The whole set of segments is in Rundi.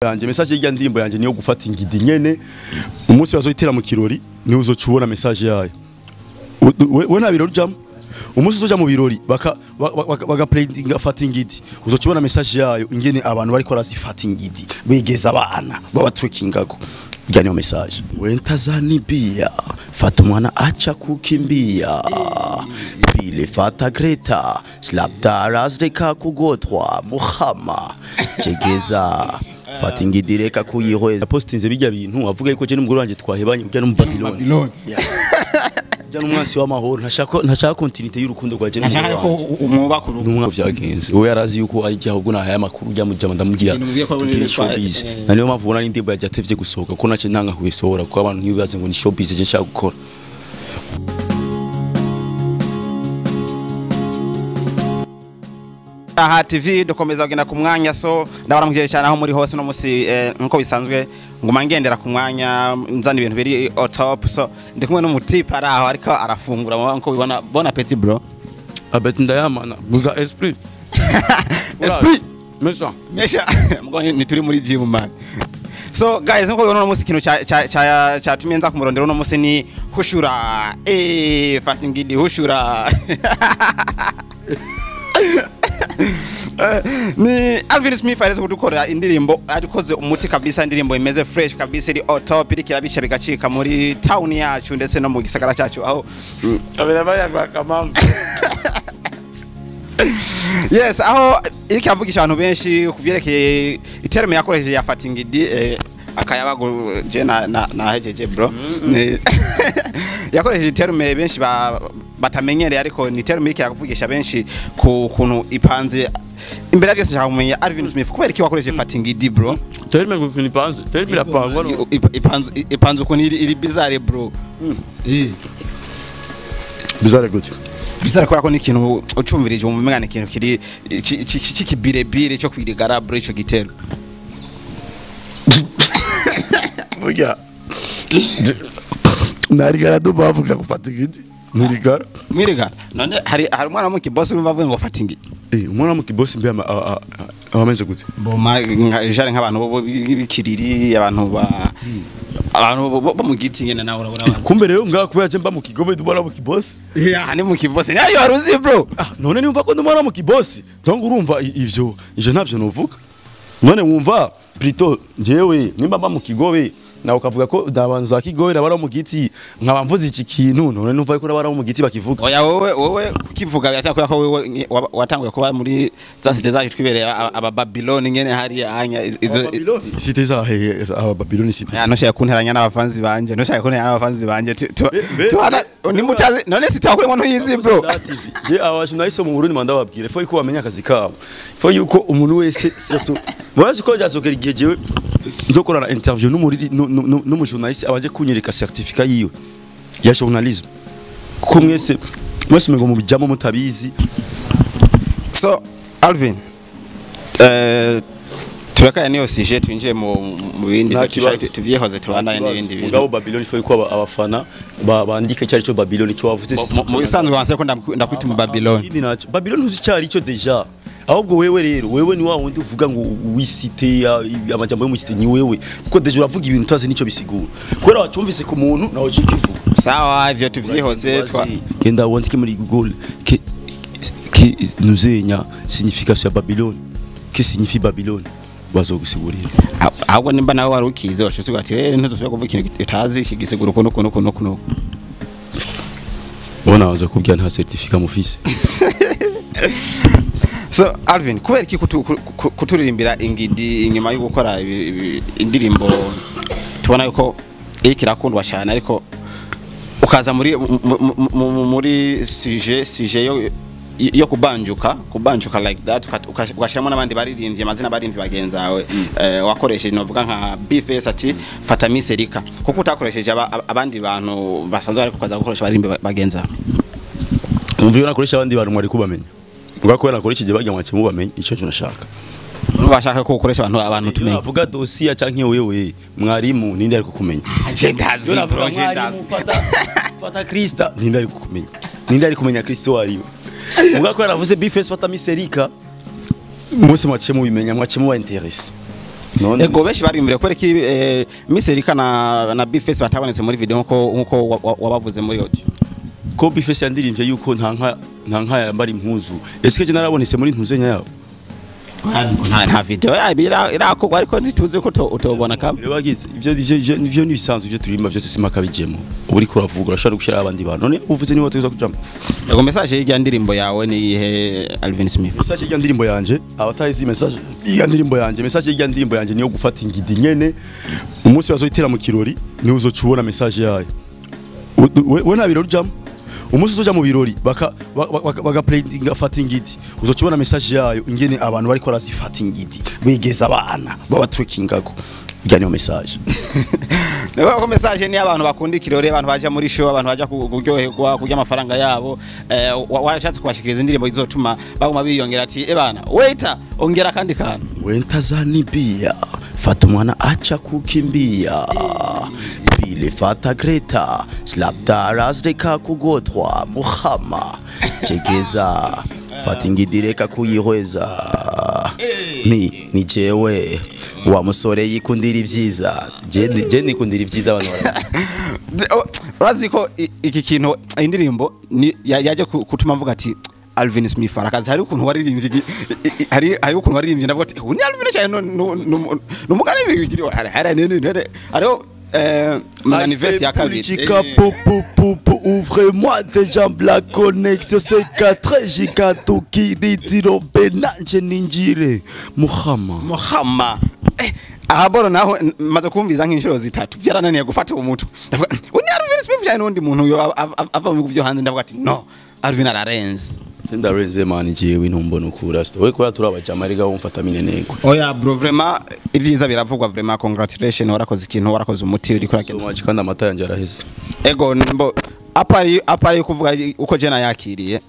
yanje message y'irya ndirimbo yanje niyo gufata ingidi nyene umunsi bazoyitera mu kirori ni uzocubona message yayo we na birori jam umunsi uzoja mu birori baka playing afata ingidi uzocubona message yayo ingene abantu bariko razifata ingidi bigeza abana baba trekingako irya niyo message wentazani bia fata mwana acha kukimbia pile fata Greta slapta razreka kugotwa muhama chegeza fata ingidi reka kuyihweza postinze bijya bintu avuga yuko je n'umugore wanje twahebanye ujya no mu Babylon ujya n'umwasi w'amahoro ntashaka continuité y'urukundo rwa je ntashaka ko umwubaka urukundo vyagenze we yarazi yuko ari gihugu na haya makuru ujya mujya ndamubwira showbiz naniyo mpamvu ubona n'indimbo yaje atevye gusohoka ko nace ntanga kuyisohora kuko abantu ntibibaze ngo ni showbiz je nshaka gukora. Aha TV dukomeza kugenda ku mwanya so ndabaramukije cyane aho muri hose no musi nko bisanzwe nguma ngendera ku mwanya nzana ibintu biri au top so ndi kumwe n'umutipe ari aho ariko arafungura nko bibona bon appétit bro. Abet ndayamana buga esprit esprit mesha mgo ni turi muri gym man. So guys nko bibona no musi kino cha tumenza ku murondero no musi ni hushura fata ingidi hushura ni Alvin Smith areze kudukora indirimbo arikoze umuti kabisa indirimbo imeze fresh kabisa iri au top iri kirabisha bigacika muri town yacu ndetse no mu gisagara cyacu aho abirabaya bakamamba. Yes aho iri kavugisha abantu benshi kuvyerekeye iterme yakoresheje ya fata ingidi akayabago je na hejeje bro yakoresheje iterme benshi batamenyereye ariko ni terme iki yakuvugisha benshi ku kuntu ipanze imbere byose cyangwa kumenya Alvin Smith kubera iki wakoresheje fata ingidi bro terme ngo ipanze terme irapangwa no ipanze uko iri bizarre bro bizarre gute bizarre kwa ko ni ikintu ucumvirije mu mengane ikintu kiri kibirebire cyo kwirigara bro ico gitero burya narigara do bavuga gufata ingidi mwirigara none hari umwana mu kibosi bavuga ngo fata ingidi umwana mu kibosi mbe ameze gute boma jare nk'abantu bikiriri abantu bo mu giti ngene nawe urabaza kumbe rero ngaho kubera je mba mu kigobe dubara mu kibosi ni mu kibosi nayo waruzi bro none nimva ko ndumara mu kibosi donc urumva ivyo ntavyo novuga none wumva plutôt jewe nimba mba mu kigobe nawe ukavuga ko ndabantu za kigobe bara mu giti nkaba mvuze iki kintu none numva ko bara mu giti bakivuga oya wowe kukivuga birataka ko wewe watanguye kuba muri za site zacu twibereye aba Babylon ngene hari anya izo site za aba Babylon site no shaka kunteranya n'abafanzi banje no shaka kunteranya n'abafanzi banje tuhana nimutazi none sitakure muntu yizi bro je abashu nahise mu Burundi manda babwire fo yuko bamenya akazi kabo fo yuko umuntu wese surtout mwaje ko jasokera igihe jewe nzokorana interview n'umujournaliste abaje kunyereka certificat yiwe ya journalisme kuko mwese ngo mubijamo mutabizi. So Alvin turakaya niyo sujet twinjiye mu bindi tuvyehoze tubana n'ibindi bintu ngabo Babylon fo yuko abafana bandika cyari cyo Babylon cyo wavuze mu bisanzwe wanse ko ndakwita mu Babylon uzi cyari cyo deja ahubwo wewe rero wewe ni wa wundi uvuga ngo wisite amajambo yo musite ni wewe kuko deje uravuga ibintu utazi nico bisigura kwera watumvise ku muntu naho cikivuga sawa ivyo tuvyihoze twa kenda wandike muri Google que nuzenya signification ya Babylon que signifie Babylon bazogusigurira ahubwo nimba nawe warukize washusuga ati rero ntuzosubira kuvuga ikintu itazi kigisigura kuno bona waza kubya nta certificat mu fils. So Alvin kubera iki kuturirimbira ingidi inyuma yo gukora indirimbo tubona yuko ikirakundwa cyane ariko ukaza muri sujet yo kubanjuka like that ukashiramo n'abandi baririmbye amazina baririmbye bagenzawe wakoresheje novuga nka BFS ati fata miserika kuko utakoresheje abandi bantu basanzwe ariko ukaza gukoresha baririmbye bagenzawe umvira nakoresha abandi bantu mwari kubamenya ubwo nakoresheje bajya mwake mubamenye ico tunashaka bashaka ko ukoresha abantu tumenye avuga dossier canke wewe mwarimu ninde ari kukumenya je ndazi fata Krista ninde ari kumenya Kristo wariwe ubwo ko yaravuze BFS fata miserika mwese mwace mubimenya mwace muba interesse ego benshi barimbire kwereka Miss Erika na Bface batabonetse muri video nkuko wabavuze muri audio ko Bface yandirimvye yuko nta nka yambara impuzu ese je narabonetse muri ntuzenya yabo nta video irakogwa ariko ntituze ko utobona kamwe bagize ivyo nibisanzwe ivyo turimba byose simaka bijemo uri kuravuga urashaka gushira abandi bantu none uvuze ni wote kujama ego message y'irya ndirimbo yawe ni ihe Alvin Smith message y'irya ndirimbo yanje abatayizi message y'irya ndirimbo yanje message y'irya ndirimbo yanje niyo gufata ingidi nyene umunsi bazoyitera mu kirori ni uzocubona message yayo we nabiro rujamo umunsi uzoja mu birori baga playing fata ingidi uzocubona message yayo ingene abantu bari ko razifata ingidi bigeza abana baba trekingako irya niyo message Nebo ko message ni abantu bakunda ikirori abantu baje muri show abantu baje kuryoherwa kurya amafaranga yabo washatse kubashikiriza indirimbo izotuma baguma biyongera ati bana waiter ongera kandi kantu wenta zanibia fata mwana acha kukimbia bile fata Greta slapta razreka kugotwa muhama chegeza fata ingidireka kuyihweza ni jewe wa musore yikundira ivyiza je nikundira ivyiza abantu urazi ko iki kintu indirimbo yaje kutuma mvuga ati Alvin Smith arakaza hari ukuntu waririmbye hari ukuntu waririmbye ndavuga ati ni Alvin cyane numugane bigiri ariho manifeste ya kabiri ouvrez-moi des jambes la connexion c'est 4 gigato qui ditiro benanje ninjire muhama ahaboro naho maze kumviza nk'inshuro zitatu byarananiye gufata umutu ndavuga ni Alvin Smith cyane n'undi muntu yo ava mu byo hanze ndavuga ati no Alvin ararenze ndarenze man jewe ntumbona ukura we ko yaturabajama riga wumfata mineneko oya bro vraiment ivyiza biravugwa vraiment congratulations warakoze ikintu warakoze umuti uri kurakira so kandi amata yanje araheze ego mbo apari kuvuga uko je nayakiriye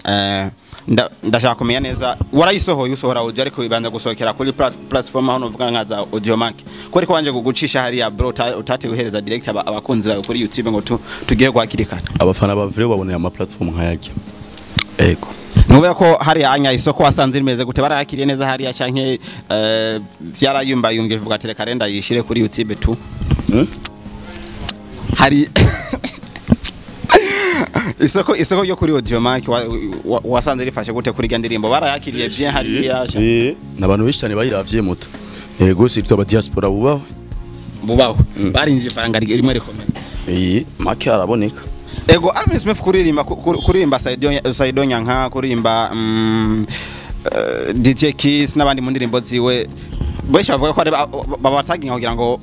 ndashaka kumenya neza warayisohoye usohora audio ariko ibanza gusohokera kuri platform aho novuga nkaza Audiomack ko ariko wanje gugucisha hariya bro utate uhereza direct abakunzi bawe kuri YouTube ngo tugiye kwakirikana abafana ba vrai baboneye ama platform nkayake ego nubwo ko hari anya isoko wasanze rimeze gute barakiriye neza hariya canke vyarayumba yumvivuga ati reka renda yishire kuri YouTube tu hari isoko yo kuri Audiomack wasanze rifashe gute kuri gandirimbo barayakiriye bien hariya nabantu benshi cyane bayiravye moto ego sirto aba diaspora bubaho barinje faranga rimwe rikomeye make araboneka ego Alvin Smith kuririmba Saidonya nka kuririmba DJ Kiss nabandi mu ndirimbo ziwe besha bavuga ko babataginga kugira ngo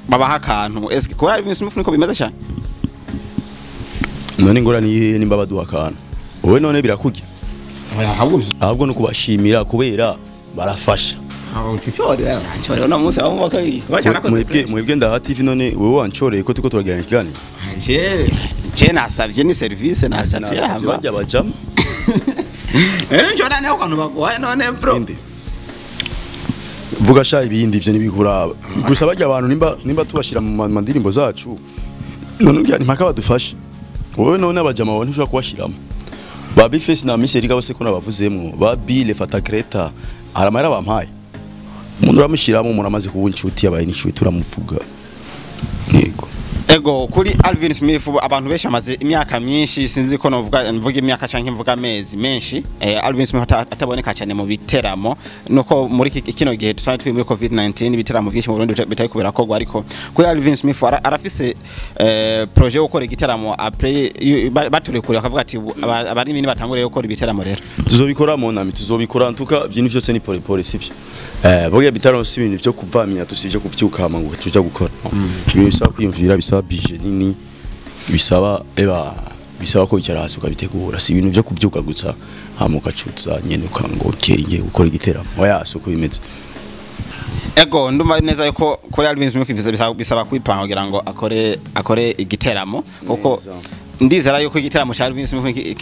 babaha akantu eske ko Alvin Smith niko bimeze cyane none ngorani yihe nimba baduha akantu wowe none birakujya ahubwo no kubashimira kubera barafasha nchore no musa aho bakayi mwebwe ndaha TV none wowe wanchoreye ko tuko turagirana ikigani je nasavye ni service nasavye bajya bajama nchora naho kantu bagwaye none bro vuga sha ibindi ivyo nibikuraba gusa bajya abantu nimba tubashira mu mandirimbo zacu none ngira ni mpaka badufashe wowe none abajama abantu ushaka kubashiramo ba Bface na Miss Erika bose ko nabavuzemwo ba bile fata Greta haramara bampaye umuntu uramushiramo umuntu amaze kuba inshuti yabaye inshuti uramuvuga yego ego kuri Alvin Smith abantu benshi amaze imyaka myinshi sinzi ko mvuga imyaka canke mvuga amezi menshi Alvin Smith ataboneka cyane mu biteramo nuko muri kino gihe tusanzwe turi muri COVID-19 ibiteramo byinshi mu Burundi bitari kubera kogwa ariko kuri Alvin Smith arafise projet yo gukora igiteramo après baturekure akavuga ati abari nini batangure gukora ibiteramo rero tuzobikora mu nami tuzobikora ntuka byintu byose ni pole sivyo boga bitaro si ibintu byo kuvamya tusije kuvyukama ngo tuja gukora bisaba kwiyumvira bisaba bije nini bisaba ko icyaraso kabitegura si ibintu byo kubyuka gutsa hamuka cutsa nyene ukango kenge gukora igiteramo oya suko bimeze ego ndumva neza yuko kuri Alvin Smith bisaba kwipanga kugira ngo akore igiteramo kuko ndizera yuko igiteramo cya Alvin Smith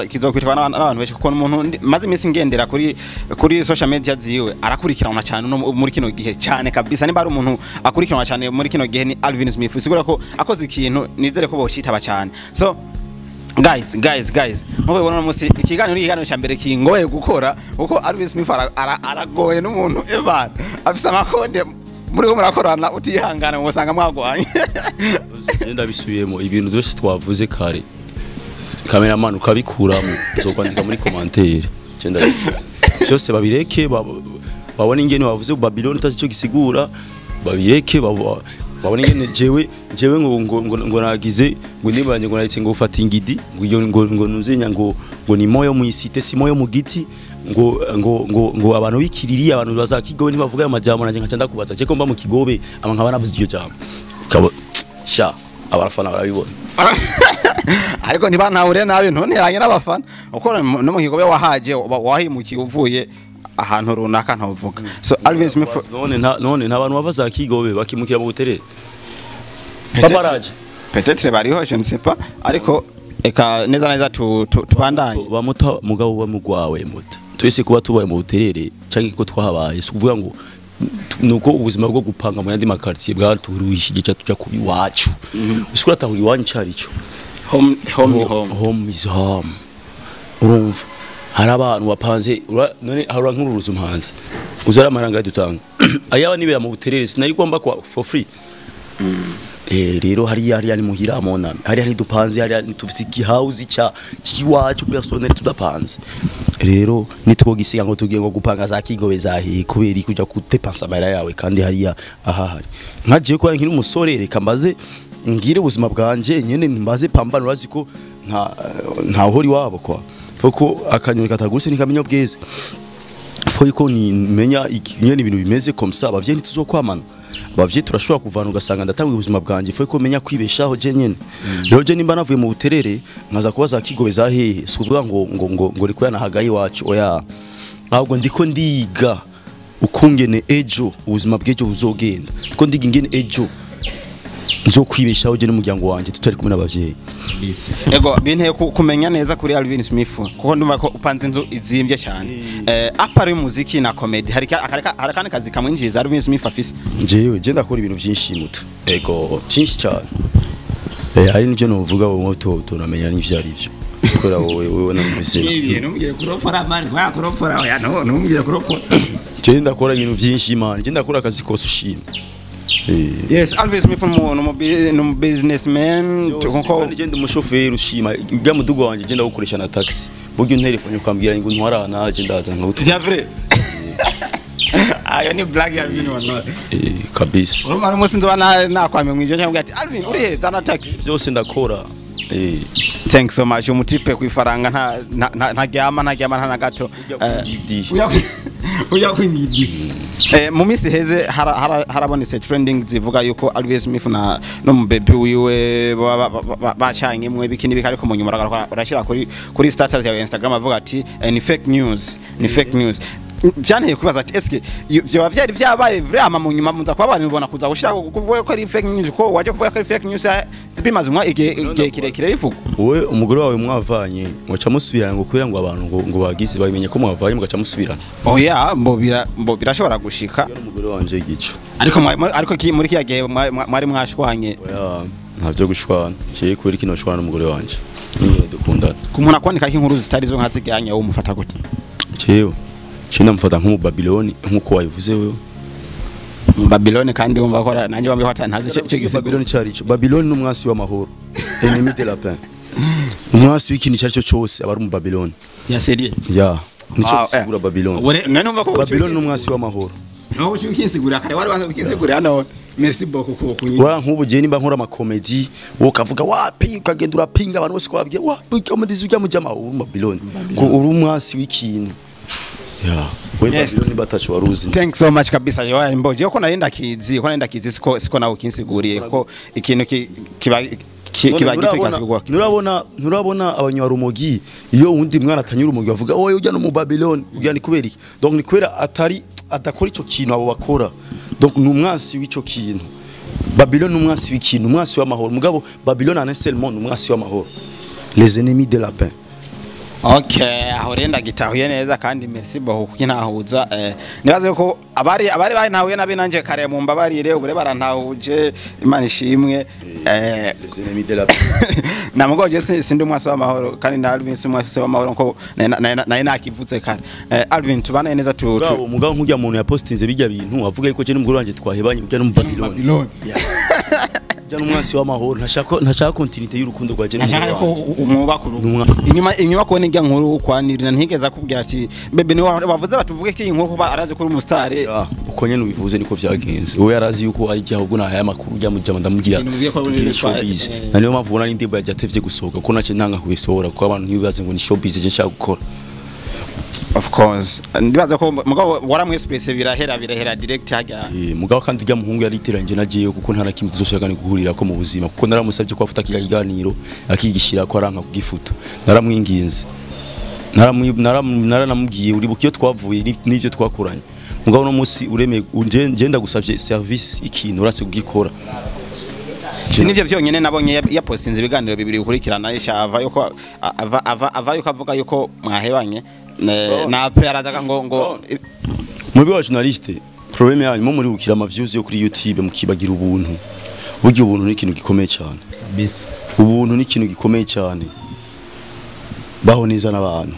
kizokwitwa n'abantu benshi kuko umuntu maze iminsi ngendera kuri social media ziwe arakurikirana cyane no muri kino gihe cyane kabisa niba ari umuntu akurikirana cyane muri kino gihe ni Alvin Smith sigura ko akoze ikintu nizere ko boshitaba cyane so guys nko ubona musi ikiganiro cya mbere kingoye gukora kuko Alvin Smith aragoye n'umuntu Evan afisa amakonde muri ko murakorana utihangana ngo usanga mwagwanye genda bisubiyemo ibintu byose twavuze kare cameraman ukabikuramo uzokwandika muri commentaire genda byose babireke babone ingene wavuze Babylon utazi cyo gisigura babireke babone ingene jewe ngo nagize ngo nibanje ngo nahitse ngo ufata ingidi ngo nuzenya ngo ni moyo mu isite si moyo mu giti ngo abantu bikiriri abantu bazakigobe ntibavuga amajambo nanje nkaca ndakubaza cyo mba mu kigobe abanka banavuze iryo jambo kabo sha abafana barabibona ariko ntibanahure nabi ntoniranye n'abafana uko no mu kigobe wahaje wahimukiye uvuye ahantu runaka ntavuga so Alvin Smith none nta bantu bavaza kigobe bakimukira mu buterere paparaje peut-être bariho je ne sais pas ariko eka neza tubandanye bamuta mugabo wa mugwawe muta twese kuba tubaye mu buterere canke ko twahabaye sukuvuga ngo nuko ubuzima bwo gupanga mu yandi makartier bwaturuhishije cyatuja kubi wacu usukura taho iwanyu carico home is home urumva hari abantu bapanze none harura nk'ururuzo mpanze uzara amaranga dutanga ayaba nibera mu buterere sinari kwamba kwa for free rero hari muhira monami hari dupanze hari tufise igihouse kiwacu personnel tudapanze rero nitwogisiga ngo tugiye ngo gupanga za kigobe zahi kubera kujya kutepansa amara yawe kandi hariya ahahari nkaje ko nkiri umusore reka mbaze ngire ubuzima bwanje nyene mbaze pambano raziko nta hori wabo kwa foko akanyoni katagurse nikamenya bweze foiko ni menya nyene ibintu bimeze comme ça bavye ntituzokwamana bavye turashobora kuvana ugasanga ndatanga ubuzima bwanje foiko menya kwibeshaho je nyene rero je nimba navuye mu buterere nkaza kubaza kigobe za hehe sukuvuga ngo riko yanahagaye wacu oya ahubwo ndiko ndiga ukungene ejo ubuzima bwejo buzogenda ko ndiga ingene ejo nzo kwibeshaho je n'umuryango wanje tutari kumwe n'abavyeyi ego binteye kumenya neza kuri Alvin Smith kuko ndumva ko upanze inzu izimbye cyane apart y'umuziki na comedy hari kandi kazi kamwinjiza Alvin Smith afise jewe je ndakora ibintu byinshi muto ego byinshi cyane hari n'ibyo novuga wowe tunamenya n'ivyo ari byo kora wowe namvise ntumbwire kuropora man kwa kuropora oya ntumbwire kuropora je ndakora ibintu byinshi imana je ndakora akazi kose ushima yes Alvin Smith no businessman kuko ngende umushoferi ushima ujya mudugo wanje genda gukoresha na taxi buryo telefone ukambwira ngo ntwarana je ndaza nka vya vrai ayo ni black ya Alvin wallahi kabisa urumara musi nzo nakwame mwije cyangwa ati Alvin uri he zana taxi byose ndakora thanks so much umutipe kwifaranga ntagyama nta gato uya kwingidi mu misi heze harabonetse trending zivuga yuko Alvin Smith no mu baby wiwe bacanye mwe bikini bikariko mu nyuma urashira kuri status ya Instagram avuga ati ni fake news byanteye kubaza ati eske byo byari byabaye vraiment mu nyuma muza kwa abantu bibona kuza gushira kuvuga ko ari fake news ko waje kuvuga ko ari fake news zipimaze umwa igihe kirekire bivuga wowe umugore wawe mwavanye muca musubirana ngo kwira ngo abantu ngo bagize babimenye ko mwavanye mugaca musubirana oya mbo birashobora gushika umugore wanje gico ariko muri kiya gihe mwari mwashwanye oya ntavyo gushwana cye kwira kino shwana umugore wanje niye dukundana kumuna kwanika inkuru zitari zo nkaziganye wo mufata gute cyewe China mfata nko mu Babylon nkuko wayivuze wewe Babylon kandi umva ko nanjye bamwe hata ntazi cyo gise Babylon cyarico Babylon n'umwasi w'amahoro ennemi de la paix umwasi w'ikintu cyarico cyose abari mu Babylon ya serie ya nico sigura Babylon none umva ko Babylon n'umwasi w'amahoro no cyo kinsigura kare wari wanze kinsigura hano merci beaucoup ko kunyi wa nkubu je nimba nkora ama comedy wo kavuga wapi ukagenda urapinga abantu bose kwabwiye wapi comedy zujya mu jama Babylon ko uri umwasi w'ikintu yeah yes batacho waruzi thanks so much kabisa yo mboje ko narinda kizi siko nawe kinsiguriye ko ikintu kiba gito nurabona abanyarumogi iyo undi mwana atanyura urumogi bavuga oye ujya no mu Babylon ujya ni kubera iki donc ni kubera adakora ico kintu abo bakora donc numwasi w'ico kintu Babylon numwasi w'ikintu umwasi w'amahoro mugabo Babylon en un seul monde numwasi w'amahoro les ennemis de la paix Okay, aho renda gitahuye neza kandi merci beaucoup kinahuza nibaze ko abari ntahuye nabi nanje kare mu mbabarire ubure barantahuje Imana ishimwe les ennemis de la namugoje sindi umwasi w'amahoro kandi na Alvin umwasi w'amahoro nko nakivutse kare Alvin tubana neza tu mugabo nkujya muntu yapostinze bijya bintu avuga yuko je n'umugore wanje twahebanye ujya no mu Babylon umwasi w'amahoro ntashaka continuité y'urukundo rwa Jenny ntashaka ko umwubakuru inyuma ko n'ijya nkuru kwanirina ntigeza kubwira ati bebe ni bavuze batuvuge ko iyi nkuru ba arazi ko uri umustar uko nyene ubivuze niko vyagenze wowe yarazi yuko ari gihugu na haya makuru ujya mujya ndamubwira showbiz naniyo mpamvu ubona n'indimbo yajatevye gusohoka ko nace ntanga kubisohora ko abantu ntibaze ngo ni showbiz je nshaka gukora. Of course ndibaza ko mugabo waramwespresse birahera direct hajya mugabo kandi ujya muhungu yariteranje nagiye kuko ntara kimwe tuzoshaka ni guhurira ko mu buzima kuko naramusabye ko afata kiganiro akigishira ko aranka kugifuta naramwinginze naramubwiye uri bukiyo twavuye n'ivyo twakuranye mugabo no musi uremeye ngenda gusavye service ikintu urase kugikora sinivyo vyonyene nabonye ya postinze ibiganiro bibiri ukurikirana yashava yuko ava yuko avuga yuko mwahebanye na prerazaga ngo mubi wa journaliste problème yanyu muri ukira ama views yo kuri YouTube mukibagira ubuntu buryo ubuntu ni ikintu gikomeye cyane kabisa ubuntu ni ikintu gikomeye cyane baho neza n'abantu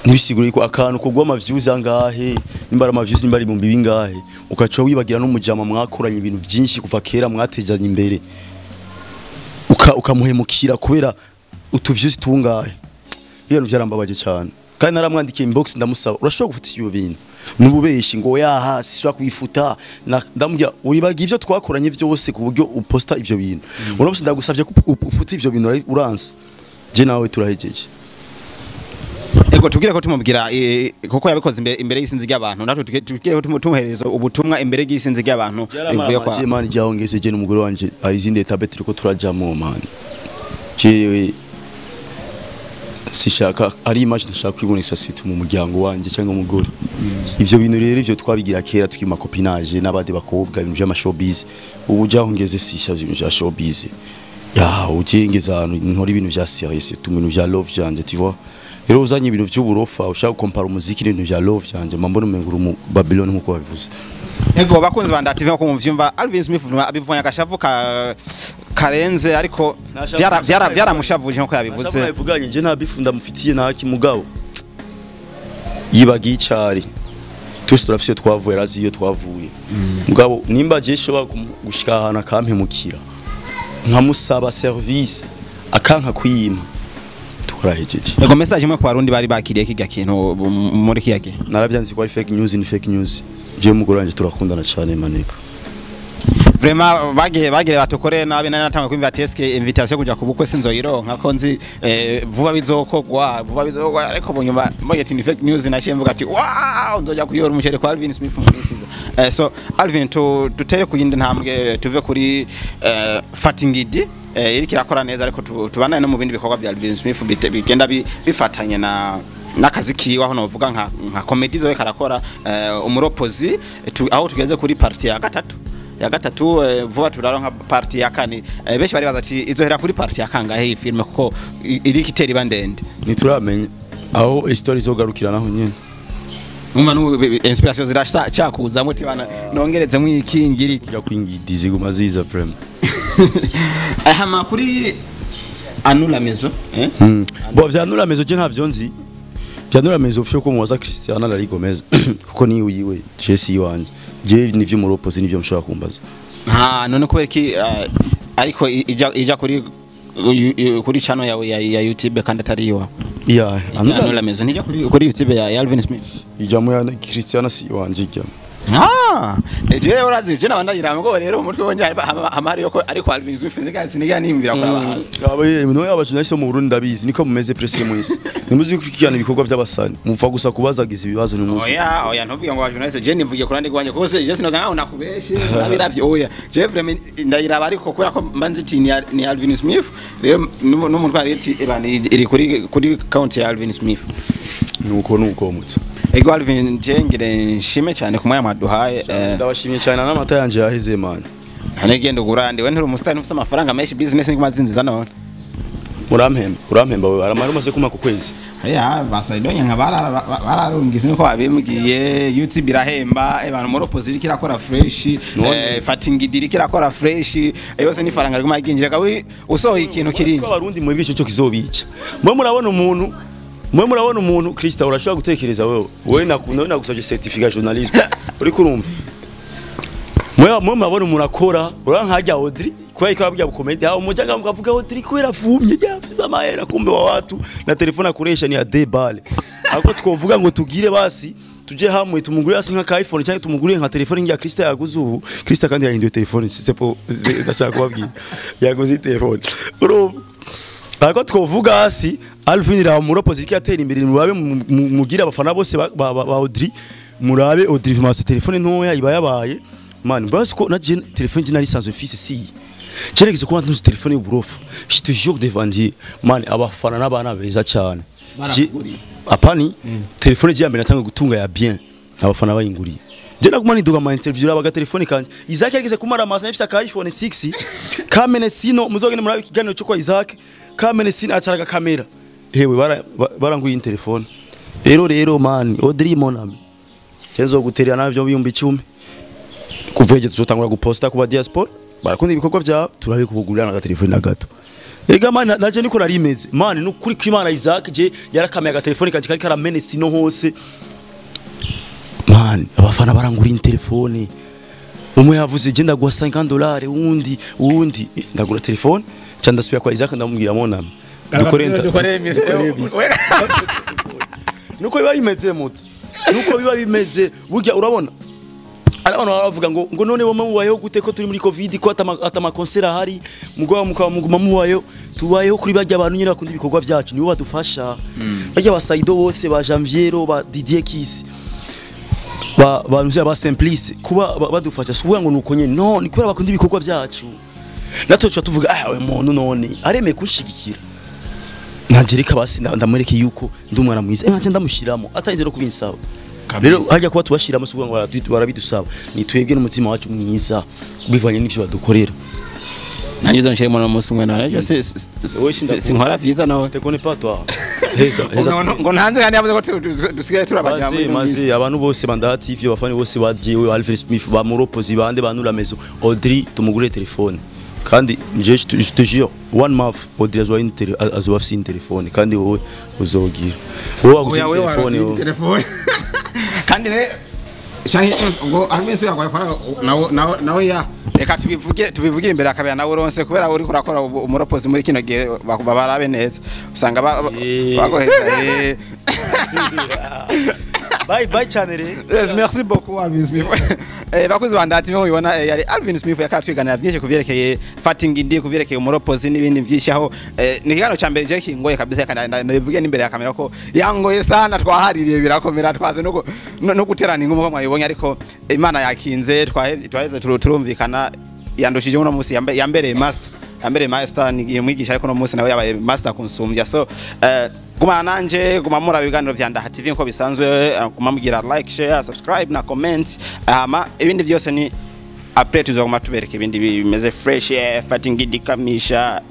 nibisigura ko akantu kugwa ama views angahe nimbara ama views nimbari mu bibi ngahe ukaca wibagira no mujama mwakoranye ibintu byinshi kuva kera mwatejanye imbere ukamuhemukira kubera utuviews tungahe ibintu byarambabaje cyane kandi naramwandikiye inbox ndamusaba urashobora gufuta iyo bintu nububeshi ngo yaha sishwa kwifuta ndamujya uribaga ivyo twakoranye byose ku buryo uposta ivyo bintu urabose ndagusavye ko ufuta ivyo bintu uranse je nawe turahejeje ego tugire ko tumubwira kuko yabikoze imbere y'isinzi ry'abantu natwe tugire ko tumuhereza ubutumwa imbere y'isinzi ry'abantu bivuye kwa Imana ryahongeze je n'umugore wanje ari izindi etape turiko turajamo man jewe sishaka ari image ndashaka kwibonesa site mu muryango wanje cyangwa umugore ivyo bintu rero ivyo twabigira kera twima copinage n'abandi bakobwa ibintu by'ama showbiz ubu jahongeze sisha ibintu bya showbiz ya ugengeza ahantu nkora ibintu bya serious ibintu bya love yanje tu vois rero uzanye ibintu by'uburofa ushaka compara umuziki n'ibintu bya love yanje mbona umengura mu Babylon nkuko babivuze ego bakunze banda TV ko muvyumva Alvin Smith abivunye agashavu karenze ariko byaramushavuje nko yabivuze navuganye je nabifunda mufitiye naki mugabo yibagiye cyari tushi turafise twavuye razi iyo twavuye mugabo nimba je shoba gushika hana kampemukira nkamusaba service akanka kwiyima turahejeje ego message imwe ku barundi bari bakiriye kijya kintu muri kiyage naravyanze ko ari fake news je mugore wanje turakundana cyane maneka vraiment bagiye batukore nabi natanga kwimva teske invitation kuja kubukwe sinzoyironka ko nzi vuba bizokogwa ariko bunyuma mbageti ni fake news nashemvuga ati wow nzoja kuyora umuchere kwa Alvin Smith muri sinza so Alvin tutere kuyindi ntambwe tuve kuri FATA INGIDI iri kirakora neza ariko tubana no mu bindi bikorwa bya Alvin Smith bigenda bifatanye nakazi kiwaho novuga nka comedy zowe karakora umuropozi aho tugeze kuri party ya gatatu vuba turaronka party ya kane beshi bari bazati izohera kuri party ya kangahe iyi filme kuko iri kiteri bandende nituramenya aho story zogarukira naho nyene inspiration zirasha cyakuza muti bana nongereze mu ikingiri kujya kwingidi ziguma ziza vraiment ahama kuri anula mezo bo vya anula mezo je ntavyo nzi Janura mezo fyo ko muwaza Cristiano la Gomez kuko ni uyiwe Chelsea wanje je nivyo mu opposite nivyo mshaka kumbaza none kubera ki ariko ija kuri channel ya YouTube kandi atari iwa anula mezo nija kuri YouTube ya Alvin Smith ija mu ya Cristiano si wanje ijya je urazi je nabandanyira ngo rero umutwe wonje amari yoko ariko Alvin Smith nzigazi niga nimbira kora abahanzi abaye no y'abajunaliste mu Burundi ndabizi niko mumeze presque mwisi nimuzi kwikiyana ibikorwa by'abasani mupfa gusa kubazagiza ibibazo ni muzi oya ntuvuge ngo abajunaliste je nivuge kurande gwanje kose je sinoza ngaho nakubeshe nabiravye oya je vraiment ndayiraba ariko kubera ko mbanziti ni Alvin Smith rero n'umuntu ariti ebani iri kuri account ya Alvin Smith nuko mutse ego Alvin jengere nshime cyane kumaya maduhaye ndabashimye cyane n'amata yanje yaheze man hanegende gurande we nturi umustar ufite amafaranga menshi business ni kumazinziza none urampemba wewe aramara umaze kuma ku kwezi aya basaidonya nka bararungize nko babimbwiye YouTube irahemba abantu muri opposition kirakora fresh FATA INGIDI kirakora fresh yose ni faranga rwo maginjira kawe usohoye ikintu kirindi abarundi mu bwico cyo kizobica mwe murabona umuntu Krista urashobora gutekereza wewe nagusabye certificat journalisme uri kurumva mwe murabona umuntu akora urankajya Audrey kwa ikabya bukomedi aho mujaga mukavuga Audrey kwera vumye yafiza amahera kumbe wa watu na telefone akoresha ni ya debale ako twovuga ngo tugire basi tuje hamwe tumugurira sinka ka iPhone cyangwa tumugurire nka telefone ngiya Krista yaguze ubu Krista kandi yahinduye telefone sepo ndashaka kubabwira yaguze telefone ako twovuga hasi Alvin ra mu opposition yatera imbere murabe mugira abafana bose ba Audrey murabe Audrey ma telefone ntoya iba yabaye man basi ko na telefone nari sans office si Jerigeze kuba ntuzi telefone y'uburofa je te jure devant Dieu man abafana n'abana beza cyane apani telefone je yambere natanga gutunga ya bien abafana bayinguriye je naguma niduga ma interview abaga telefone kanje Isaac yarigeze kumara amazi afite ka iPhone 6 kamene sino muzogene muri ikiganiro cyo kwa Isaac kamene sino acaraga kamera hewe baranguriye telefone rero man Audrey monami cyenzo guterera navyo biyumba 10 kuveje tuzotangura guposta kuba diaspora barakunda ibikorwa bya turabe kubugurira na telefone na gato ega man naje niko narimeze man nukuri kwimana Isaac je yarakamye aga telefone kanje kari karamene sino hose man abafana barangura telefone umwe yavuze je ndagwa $50 uwundi ndagura telefone cyanda suya kwa Isaac ndamubwira monami dukore nuko biba bimeze muto nuko biba bimeze burya urabona abantu baravuga ngo none wowe mubayeho gute ko turi muri covid ko atama concert ahari mugwa mubayeho tubayeho kuri bajya abantu nyine bakunda ibikorwa byacu nibo badufasha bajya basaido bose ba Janviero ba Didier Kiss ba nuzya ba Simplice kuba badufasha suvuga ngo nuko nyene no ni kubera bakunda ibikorwa byacu natwe tuvuga we muntu none areme kunshigikira najereka basi ndamureke yuko ndumwana mwiza nka ndamushiramo atarinze no kubinsaba rero hajya kuba tubashiramo suvuga ngo barabidusaba ni twebwe n'umutima wacu mwiza bivanye n'ivyo badukorera nanyizo nshiremo no musi umwe naje sinkora vyiza nawe te connais pas toi ngo ntanze kandi yavuze ko dusigaye turabajyamo maze abantu bose banda TV abafani bose bagiye Alvin Smith ba muropozi bande banura mezo Audrey tumugure telefone kandi je te jure one month Audrey azoba afite telefone kandi wowe uzogira wowe waguze telefone kandi ne cyane ngo armeso yakwaye nawe ya reka tubivugira imbere akabera nawe ronse kubera uri kurakora umuropozi muri kino gihe babarabe neza usanga bagoheza bye channel. Yes, merci beaucoup Alvin Smith. Bakuzi bandati mwe ubona yari Alvin Smith yakatwiganira byinshi kuvyerekeye FATA INGIDI kuvyerekeye umuropozi n'ibindi byishaho ni kigano ca mbere je kingoye kabisa kandi nabivuge n'imbere ya kamera ko yangoye sana twahaririye birakomera twaze no guterana ingumo mwayibonye ariko Imana yakinze twaheze turumvikana yandushije uno musi yambere master ni mwigisha ariko no musi nawe yabaye master kunsumbya so guma nanje guma mura biganiro vya Ndaha TV nko bisanzwe guma mugira like share subscribe na comment ibindi byose ni update zo guma tubereka ibindi bimeze fresh FATA INGIDI kamisha